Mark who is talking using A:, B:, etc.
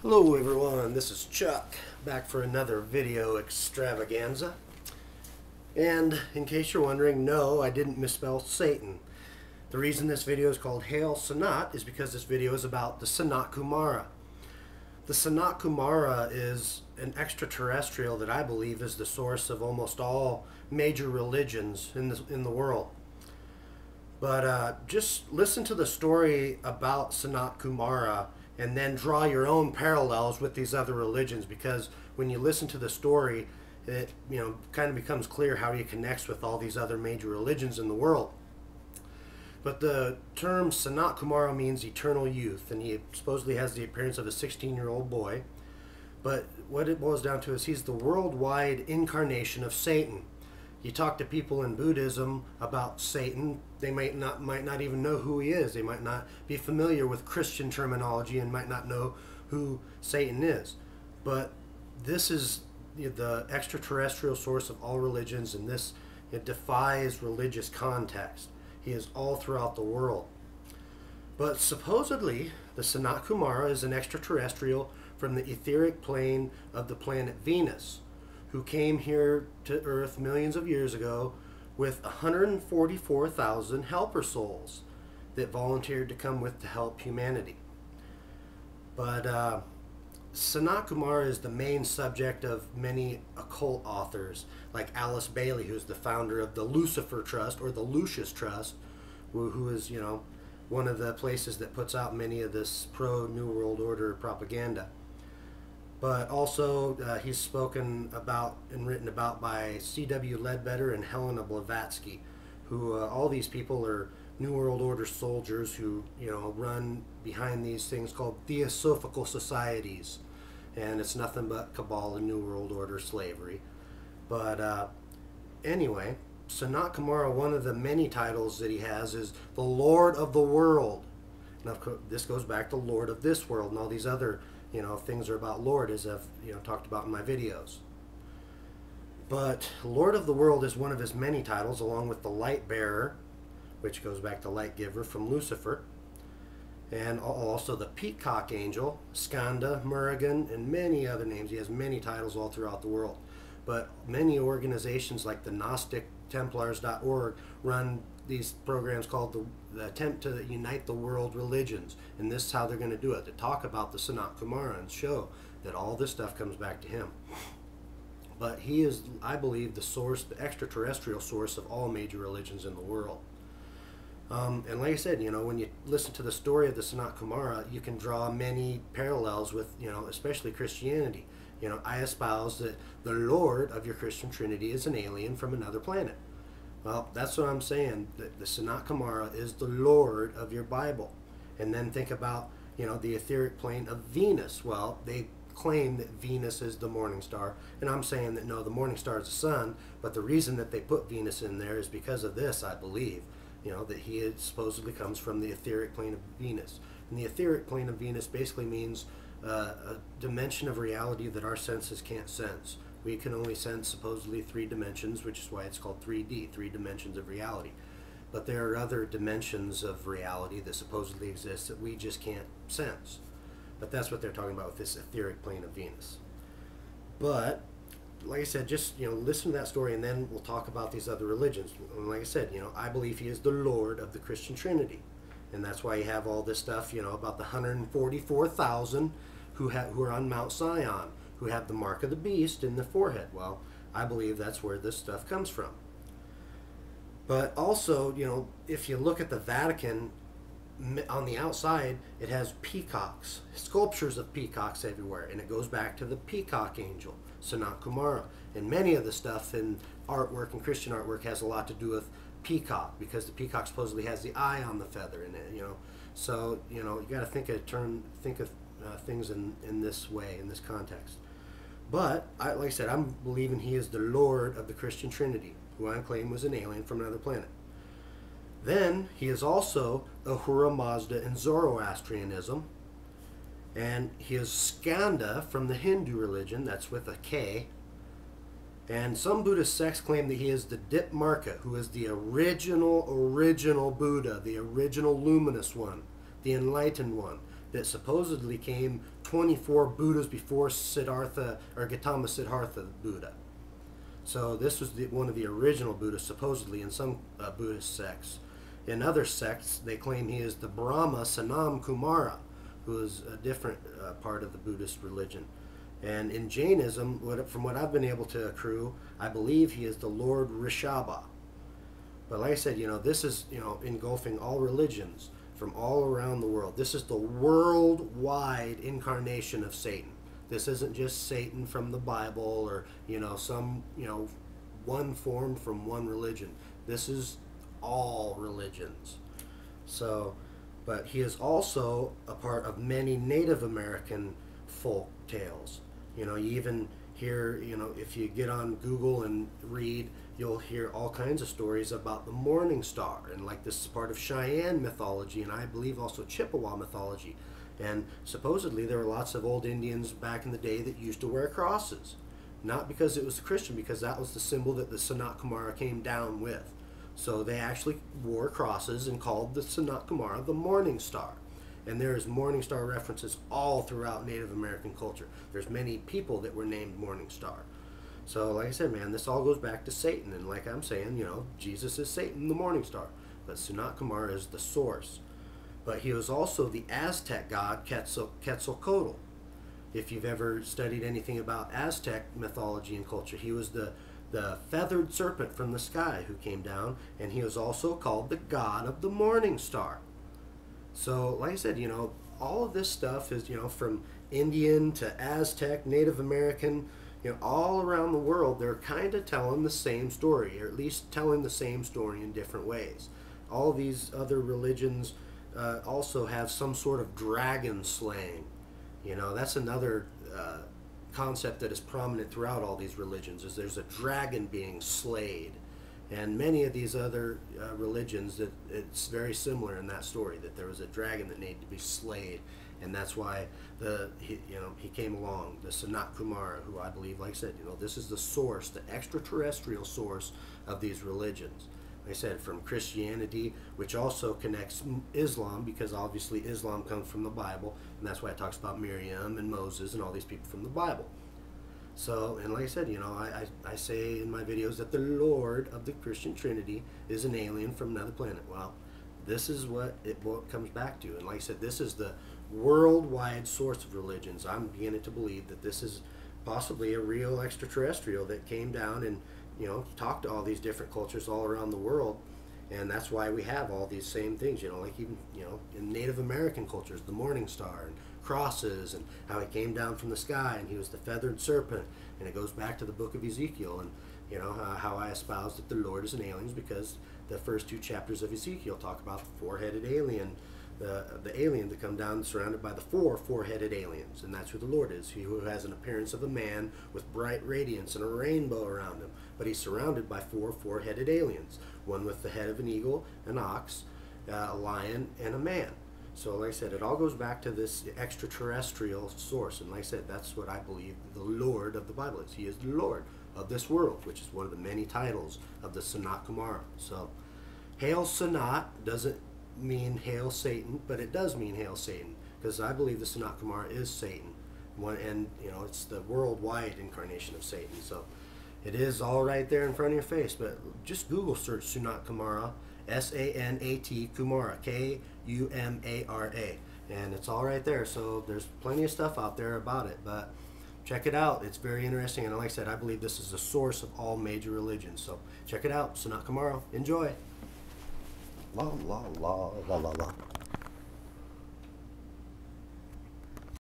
A: Hello everyone, this is Chuck, back for another video extravaganza. And in case you're wondering, no, I didn't misspell Satan. The reason this video is called Hail Sanat is because this video is about the Sanat Kumara. The Sanat Kumara is an extraterrestrial that I believe is the source of almost all major religions in the world. But just listen to the story about Sanat Kumara and then draw your own parallels with these other religions, because when you listen to the story, it kind of becomes clear how he connects with all these other major religions in the world. But the term Sanat Kumara means eternal youth, and he supposedly has the appearance of a 16-year-old boy. But what it boils down to is he's the worldwide incarnation of Satan. You talk to people in Buddhism about Satan, they might not even know who he is. They might not be familiar with Christian terminology and might not know who Satan is. But this is the extraterrestrial source of all religions, and it defies religious context. He is all throughout the world. But supposedly, the Sanat Kumara is an extraterrestrial from the etheric plane of the planet Venus, who came here to Earth millions of years ago with 144,000 helper souls that volunteered to come with to help humanity. But Sanat Kumara is the main subject of many occult authors, like Alice Bailey, who's the founder of the Lucifer Trust, or the Lucis Trust, who is, one of the places that puts out many of this pro-New World Order propaganda. But also, he's spoken about and written about by C.W. Leadbeater and Helena Blavatsky, who all these people are New World Order soldiers who, run behind these things called theosophical societies. And it's nothing but cabal and New World Order slavery. But anyway, Sanat Kumara, one of the many titles that he has is the Lord of the World. Now, this goes back to Lord of this world, and all these other things are about Lord, as I've talked about in my videos. But Lord of the World is one of his many titles, along with the Light Bearer, which goes back to Light Giver from Lucifer, and also the Peacock Angel, Skanda, Murugan, and many other names. He has many titles all throughout the world. But many organizations like the GnosticTemplars.org run these programs called the attempt to unite the world religions, and this is how they're going to do it. They talk about the Sanat Kumara and show that all this stuff comes back to him. But he is, I believe, the source, the extraterrestrial source of all major religions in the world. And like I said, when you listen to the story of the Sanat Kumara, you can draw many parallels with, especially Christianity. I espouse that the Lord of your Christian Trinity is an alien from another planet. Well, that's what I'm saying. The Sanat Kumara is the Lord of your Bible. And then think about, the etheric plane of Venus. Well, they claim that Venus is the morning star. And I'm saying that no, the morning star is the sun. But the reason that they put Venus in there is because of this, I believe. That he supposedly comes from the etheric plane of Venus. And the etheric plane of Venus basically means a dimension of reality that our senses can't sense. We can only sense supposedly 3 dimensions, which is why it's called 3D, 3 dimensions of reality. But there are other dimensions of reality that supposedly exist that we just can't sense. But that's what they're talking about with this etheric plane of Venus. But, like I said, just listen to that story, and then we'll talk about these other religions. And like I said, I believe he is the Lord of the Christian Trinity. And that's why you have all this stuff, about the 144,000 who are on Mount Zion, who have the mark of the beast in the forehead. Well, I believe that's where this stuff comes from. But also, if you look at the Vatican, on the outside, it has peacocks, sculptures of peacocks everywhere, and it goes back to the Peacock Angel, Sanat Kumara. And many of the stuff in artwork and Christian artwork has a lot to do with peacock, because the peacock supposedly has the eye on the feather in it, So, you got to think of things in this way, in this context. But, like I said, I'm believing he is the Lord of the Christian Trinity, who I claim was an alien from another planet. Then, he is also Ahura Mazda in Zoroastrianism, and he is Skanda from the Hindu religion, that's with a K. And some Buddhist sects claim that he is the Dipmarka, who is the original Buddha, the original luminous one, the enlightened one, that supposedly came 24 Buddhas before Siddhartha or Gautama Siddhartha Buddha. So this was one of the original Buddhists, supposedly, in some Buddhist sects. In other sects, they claim he is the Brahma Sanam Kumara, who is a different part of the Buddhist religion. And in Jainism, from what I've been able to accrue, I believe he is the Lord Rishabha. But like I said, this is, engulfing all religions from all around the world. This is the worldwide incarnation of Satan. This isn't just Satan from the Bible or, some, one form from one religion. This is all religions. So, but he is also a part of many Native American folk tales. You even hear, if you get on Google and read, you'll hear all kinds of stories about the morning star, and like this is part of Cheyenne mythology, and I believe also Chippewa mythology. And supposedly there were lots of old Indians back in the day that used to wear crosses, not because it was Christian, because that was the symbol that the Sanat Kumara came down with. So they actually wore crosses and called the Sanat Kumara the morning star. And there is morning star references all throughout Native American culture. There's many people that were named Morning Star. So like I said, man, this all goes back to Satan. And like I'm saying, Jesus is Satan, the morning star. But Sanat Kumara is the source. But he was also the Aztec god Quetzalcoatl. If you've ever studied anything about Aztec mythology and culture, he was the feathered serpent from the sky who came down, and he was also called the god of the morning star. So, like I said, all of this stuff is, from Indian to Aztec, Native American, all around the world, they're kind of telling the same story, or at least telling the same story in different ways. All these other religions also have some sort of dragon slaying. That's another concept that is prominent throughout all these religions, is there's a dragon being slayed. And many of these other religions, it's very similar in that story, that there was a dragon that needed to be slayed, and that's why he came along, the Sanat Kumara, who I believe, like I said, this is the source, the extraterrestrial source of these religions. Like I said, from Christianity, which also connects Islam, because obviously Islam comes from the Bible, and that's why it talks about Miriam and Moses and all these people from the Bible. So, and like I said, I say in my videos that the Lord of the Christian Trinity is an alien from another planet. Well, this is what it comes back to. And like I said, this is the worldwide source of religions. I'm beginning to believe that this is possibly a real extraterrestrial that came down and, talked to all these different cultures all around the world. And that's why we have all these same things, like even, in Native American cultures, the morning star and crosses, and how he came down from the sky and he was the feathered serpent. And it goes back to the book of Ezekiel, and how I espouse that the Lord is an alien, because the first 2 chapters of Ezekiel talk about the 4-headed alien, the alien to come down surrounded by the 4 4-headed aliens, and that's who the Lord is. He who has an appearance of a man with bright radiance and a rainbow around him, but he's surrounded by 4 4-headed aliens, one with the head of an eagle, an ox, a lion, and a man. So like I said, it all goes back to this extraterrestrial source, and like I said, that's what I believe the Lord of the Bible is. He is the Lord of this world, which is one of the many titles of the Sanat Kumara. So, Hail Sanat doesn't mean Hail Satan, but it does mean Hail Satan, because I believe the Sanat Kumara is Satan, and it's the worldwide incarnation of Satan. So, it is all right there in front of your face, but just Google search Sanat Kumara, S-A-N-A-T Kumara, K-U-M-A-R-A, and it's all right there. So there's plenty of stuff out there about it, but check it out. It's very interesting, and like I said, I believe this is the source of all major religions. So check it out, Sanat Kumara. Enjoy. La la la la la la.